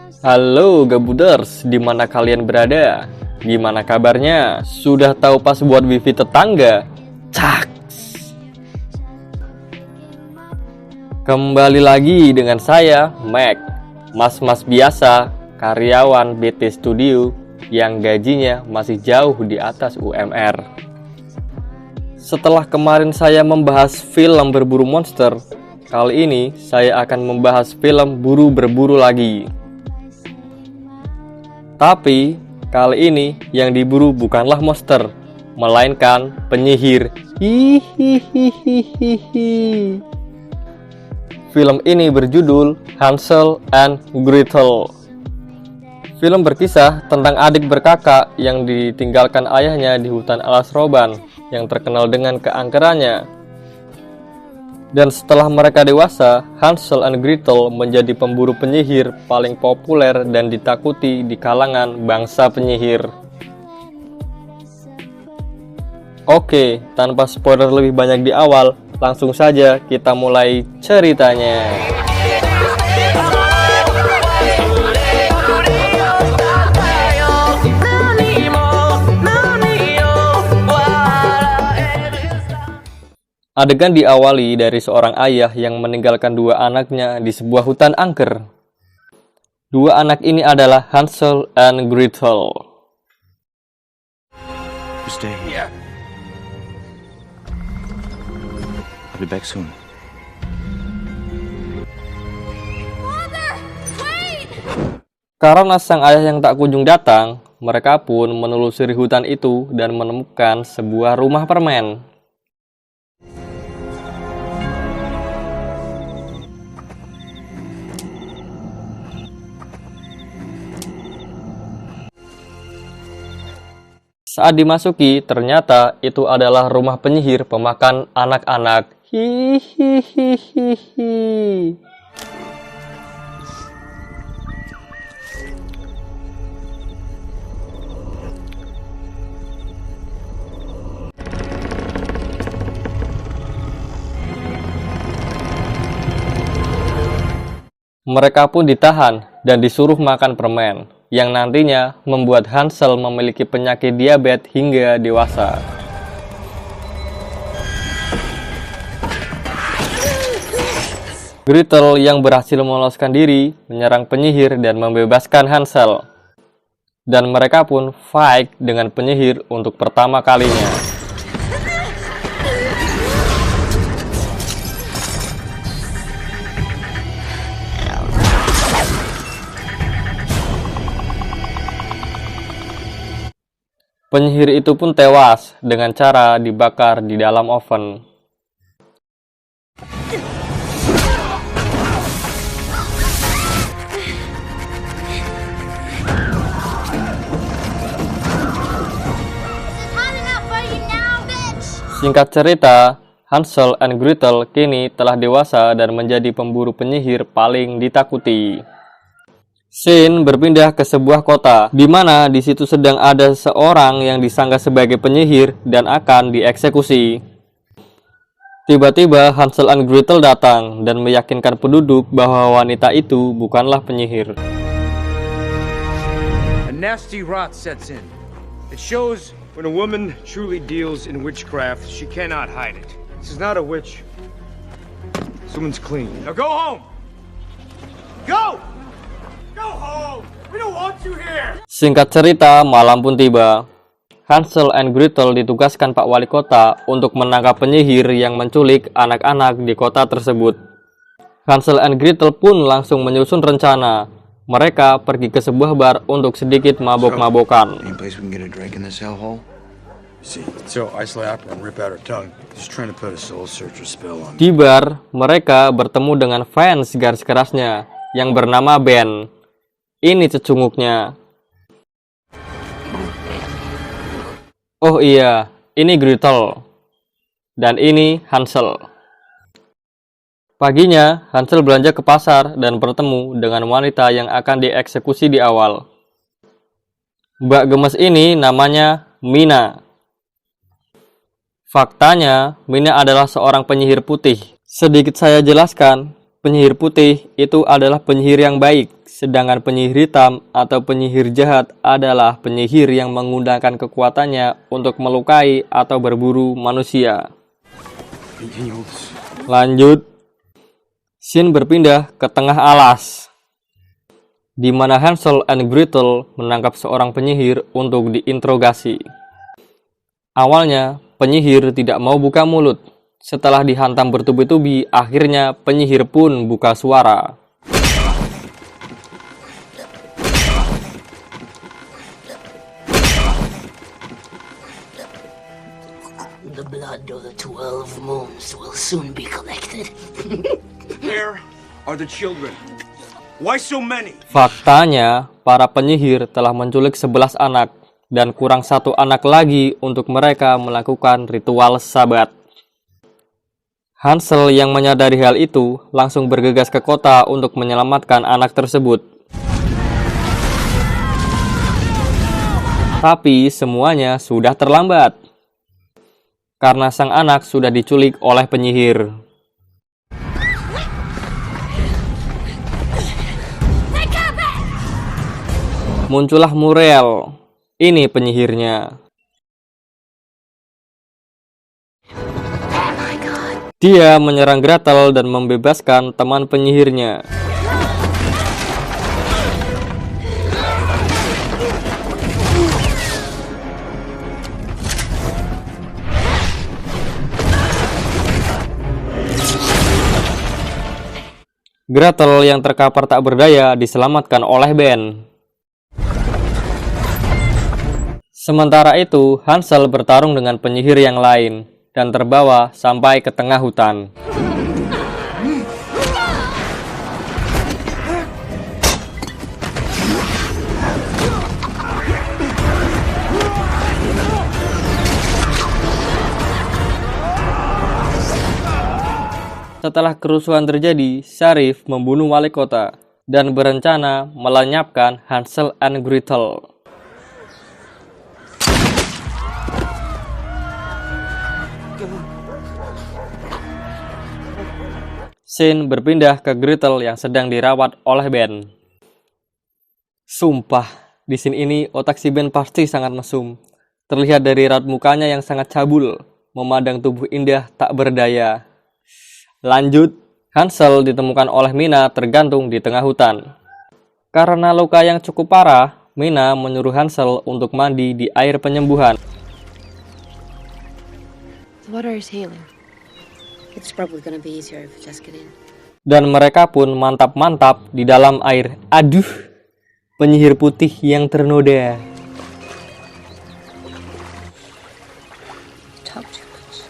Halo Gabuders, dimana kalian berada? Gimana kabarnya? Sudah tahu password wifi tetangga? Cak! Kembali lagi dengan saya, Mac, mas-mas biasa, karyawan BT Studio yang gajinya masih jauh di atas UMR. Setelah kemarin saya membahas film berburu monster, kali ini saya akan membahas film buru berburu lagi. Tapi kali ini yang diburu bukanlah monster, melainkan penyihir. Hihihihihi. Film ini berjudul Hansel and Gretel. Film berkisah tentang adik berkakak yang ditinggalkan ayahnya di hutan alas roban yang terkenal dengan keangkerannya. Dan setelah mereka dewasa, Hansel and Gretel menjadi pemburu penyihir paling populer dan ditakuti di kalangan bangsa penyihir. Oke, tanpa spoiler lebih banyak di awal, langsung saja kita mulai ceritanya. Adegan diawali dari seorang ayah yang meninggalkan dua anaknya di sebuah hutan angker. Dua anak ini adalah Hansel and Gretel. Stay here. I'll be back soon. Father, wait! Karena sang ayah yang tak kunjung datang, mereka pun menelusuri hutan itu dan menemukan sebuah rumah permen. Saat dimasuki, ternyata itu adalah rumah penyihir pemakan anak-anak. Hihihihihi. Mereka pun ditahan dan disuruh makan permen, yang nantinya membuat Hansel memiliki penyakit diabetes hingga dewasa. Gretel yang berhasil meloloskan diri menyerang penyihir dan membebaskan Hansel. Dan mereka pun fight dengan penyihir untuk pertama kalinya. Penyihir itu pun tewas dengan cara dibakar di dalam oven. Singkat cerita, Hansel and Gretel kini telah dewasa dan menjadi pemburu penyihir paling ditakuti. Scene berpindah ke sebuah kota, di mana di situ sedang ada seorang yang disangka sebagai penyihir dan akan dieksekusi. Tiba-tiba Hansel and Gretel datang dan meyakinkan penduduk bahwa wanita itu bukanlah penyihir. A nasty rot sets in. It shows when a woman truly deals in witchcraft, she cannot hide it. This is not a witch. This woman's clean. Now go home! Go! Go home! We don't want you here! Singkat cerita, malam pun tiba. Hansel and Gretel ditugaskan Pak Wali Kota untuk menangkap penyihir yang menculik anak-anak di kota tersebut. Hansel and Gretel pun langsung menyusun rencana. Mereka pergi ke sebuah bar untuk sedikit mabok-mabokan. Any place we can get a drink in this hellhole? See, so isolate opera and rip out her tongue. Just trying to put a soul searcher spell on me. Di bar, mereka bertemu dengan fans garis kerasnya yang bernama Ben. Ini cecunguknya. Oh iya, ini Gretel. Dan ini Hansel. Paginya, Hansel belanja ke pasar dan bertemu dengan wanita yang akan dieksekusi di awal. Mbak gemes ini namanya Mina. Faktanya, Mina adalah seorang penyihir putih. Sedikit saya jelaskan, penyihir putih itu adalah penyihir yang baik, sedangkan penyihir hitam atau penyihir jahat adalah penyihir yang menggunakan kekuatannya untuk melukai atau berburu manusia. Lanjut, scene berpindah ke tengah alas, di mana Hansel and Gretel menangkap seorang penyihir untuk diinterogasi. Awalnya, penyihir tidak mau buka mulut. Setelah dihantam bertubi-tubi, akhirnya penyihir pun buka suara. The blood of the 12 moons will soon be collected. Where are the children? Why so many? Faktanya, para penyihir telah menculik 11 anak, dan kurang 1 anak lagi untuk mereka melakukan ritual sabat. Hansel yang menyadari hal itu langsung bergegas ke kota untuk menyelamatkan anak tersebut. Tapi semuanya sudah terlambat, karena sang anak sudah diculik oleh penyihir. Muncullah Muriel. Ini penyihirnya. Dia menyerang Gretel dan membebaskan teman penyihirnya. Gretel yang terkapar tak berdaya diselamatkan oleh Ben. Sementara itu, Hansel bertarung dengan penyihir yang lain dan terbawa sampai ke tengah hutan. Setelah kerusuhan terjadi, Sharif membunuh wali kota dan berencana melenyapkan Hansel and Gretel. Scene berpindah ke Gretel yang sedang dirawat oleh Ben. Sumpah, di scene ini otak si Ben pasti sangat mesum. Terlihat dari raut mukanya yang sangat cabul, memandang tubuh indah tak berdaya. Lanjut, Hansel ditemukan oleh Mina tergantung di tengah hutan. Karena luka yang cukup parah, Mina menyuruh Hansel untuk mandi di air penyembuhan. The water is healing. It's probably gonna be easier if we just get in. Dan mereka pun mantap-mantap di dalam air. Aduh, penyihir putih yang ternoda. Talk too much.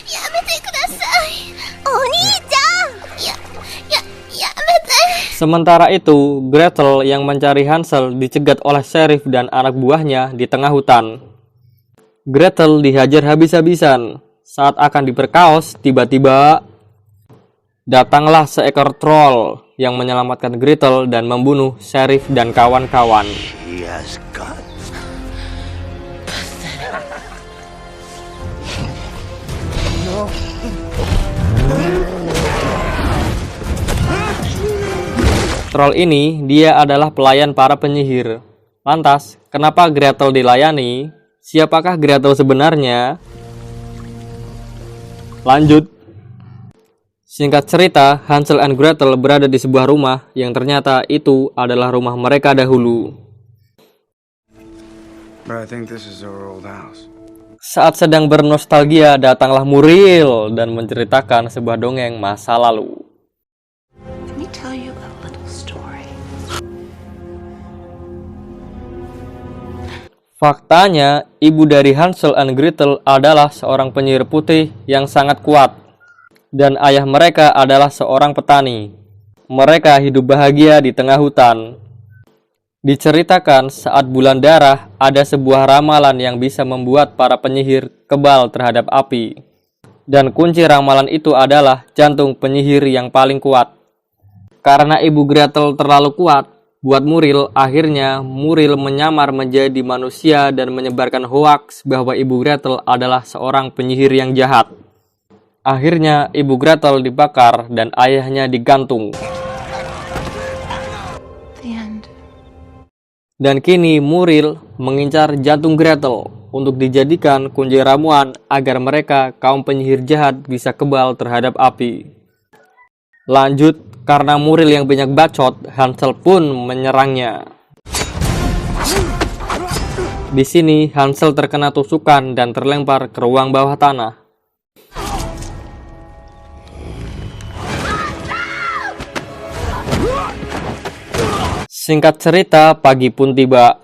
やめてください。お兄ちゃん。やめて。 Sementara itu, Gretel yang mencari Hansel dicegat oleh Sharif dan anak buahnya di tengah hutan. Gretel dihajar habis-habisan. Saat akan diperkaos, tiba-tiba datanglah seekor troll yang menyelamatkan Gretel dan membunuh Sharif dan kawan-kawan. Yes, God. Troll ini, dia adalah pelayan para penyihir. Lantas, kenapa Gretel dilayani? Siapakah Gretel sebenarnya? Lanjut. Singkat cerita, Hansel and Gretel berada di sebuah rumah yang ternyata itu adalah rumah mereka dahulu. But I think this is our old house. Saat sedang bernostalgia, datanglah Muriel dan menceritakan sebuah dongeng masa lalu. Let me tell you a little story. Faktanya, ibu dari Hansel and Gretel adalah seorang penyihir putih yang sangat kuat. Dan ayah mereka adalah seorang petani. Mereka hidup bahagia di tengah hutan. Diceritakan saat bulan darah, ada sebuah ramalan yang bisa membuat para penyihir kebal terhadap api. Dan kunci ramalan itu adalah jantung penyihir yang paling kuat. Karena ibu Gretel terlalu kuat, buat Muriel, akhirnya Muriel menyamar menjadi manusia dan menyebarkan hoaks bahwa ibu Gretel adalah seorang penyihir yang jahat. Akhirnya ibu Gretel dibakar dan ayahnya digantung. the end. Dan kini Muriel mengincar jantung Gretel untuk dijadikan kunci ramuan agar mereka kaum penyihir jahat bisa kebal terhadap api. Lanjut, karena Muriel yang banyak bacot, Hansel pun menyerangnya. Di sini Hansel terkena tusukan dan terlempar ke ruang bawah tanah. Singkat cerita, pagi pun tiba.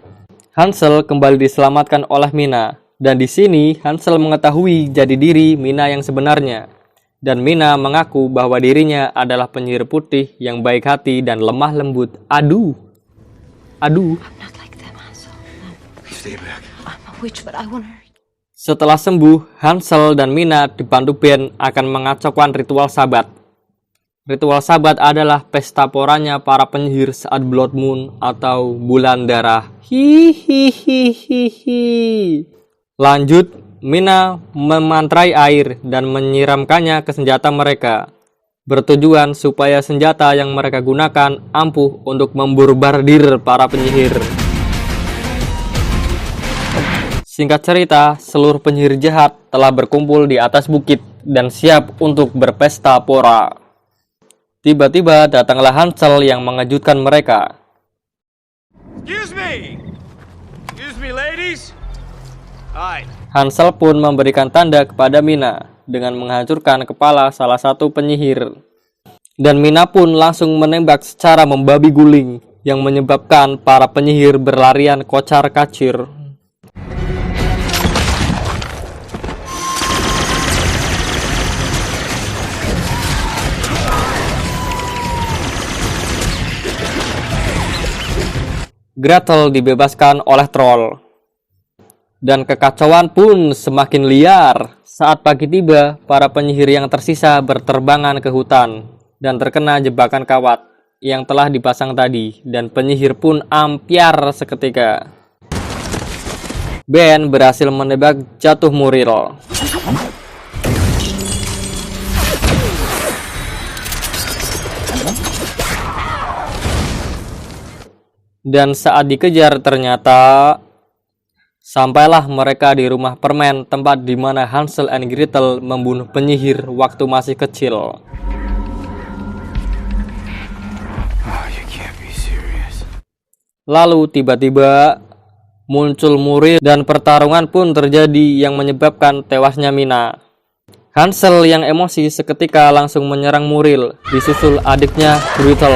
Hansel kembali diselamatkan oleh Mina, dan di sini Hansel mengetahui jati diri Mina yang sebenarnya. Dan Mina mengaku bahwa dirinya adalah penyihir putih yang baik hati dan lemah lembut. Aduh. I'm not like them, Hansel. Stay back. I'm a witch, but I won't hurt you. Setelah sembuh, Hansel dan Mina dibantu Ben akan mengacaukan ritual sabat. Ritual sabat adalah pesta poranya para penyihir saat Blood Moon atau bulan darah. Hihihihihi. Lanjut, Mina memantrai air dan menyiramkannya ke senjata mereka, bertujuan supaya senjata yang mereka gunakan ampuh untuk memborbardir para penyihir. Singkat cerita, seluruh penyihir jahat telah berkumpul di atas bukit dan siap untuk berpesta pora. Tiba-tiba datanglah Hansel yang mengejutkan mereka. Excuse me! Excuse me, ladies! Hi. Hansel pun memberikan tanda kepada Mina dengan menghancurkan kepala salah satu penyihir. Dan Mina pun langsung menembak secara membabi guling yang menyebabkan para penyihir berlarian kocar-kacir. Gretel dibebaskan oleh troll. Dan kekacauan pun semakin liar. Saat pagi tiba, para penyihir yang tersisa berterbangan ke hutan dan terkena jebakan kawat yang telah dipasang tadi, dan penyihir pun ampiar seketika. Ben berhasil menebak jatuh Muriel. Dan saat dikejar ternyata sampailah mereka di rumah permen, tempat di mana Hansel and Gretel membunuh penyihir waktu masih kecil. Oh, you can't be serious. Lalu tiba-tiba muncul Muriel dan pertarungan pun terjadi yang menyebabkan tewasnya Mina. Hansel yang emosi seketika langsung menyerang Muriel, disusul adiknya Gretel.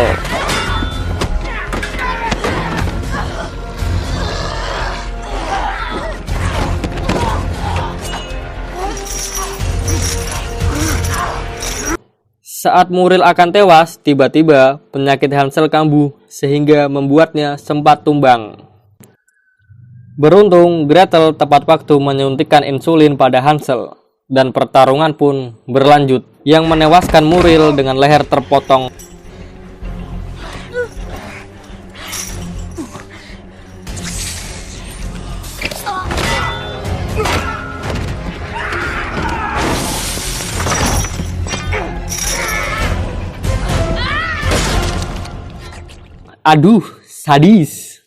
Saat Muriel akan tewas, tiba-tiba penyakit Hansel kambuh sehingga membuatnya sempat tumbang. Beruntung, Gretel tepat waktu menyuntikkan insulin pada Hansel, dan pertarungan pun berlanjut, yang menewaskan Muriel dengan leher terpotong. Aduh, sadis.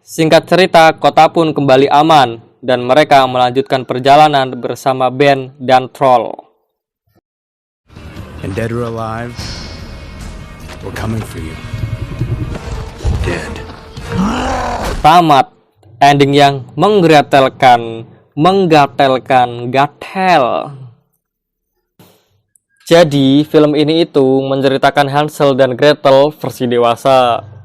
Singkat cerita, kota pun kembali aman dan mereka melanjutkan perjalanan bersama Ben dan Troll. And dead or alive, we're coming for you. Dead. Tamat. Ending yang menggatelkan, gatel. Jadi, film ini itu menceritakan Hansel dan Gretel versi dewasa.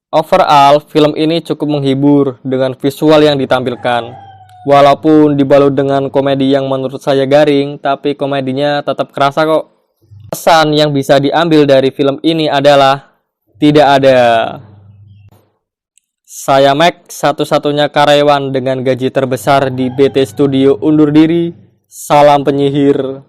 Overall, film ini cukup menghibur dengan visual yang ditampilkan. Walaupun dibalut dengan komedi yang menurut saya garing, tapi komedinya tetap kerasa kok. Pesan yang bisa diambil dari film ini adalah tidak ada. Saya Mac, satu-satunya karyawan dengan gaji terbesar di BT Studio undur diri. Salam penyihir.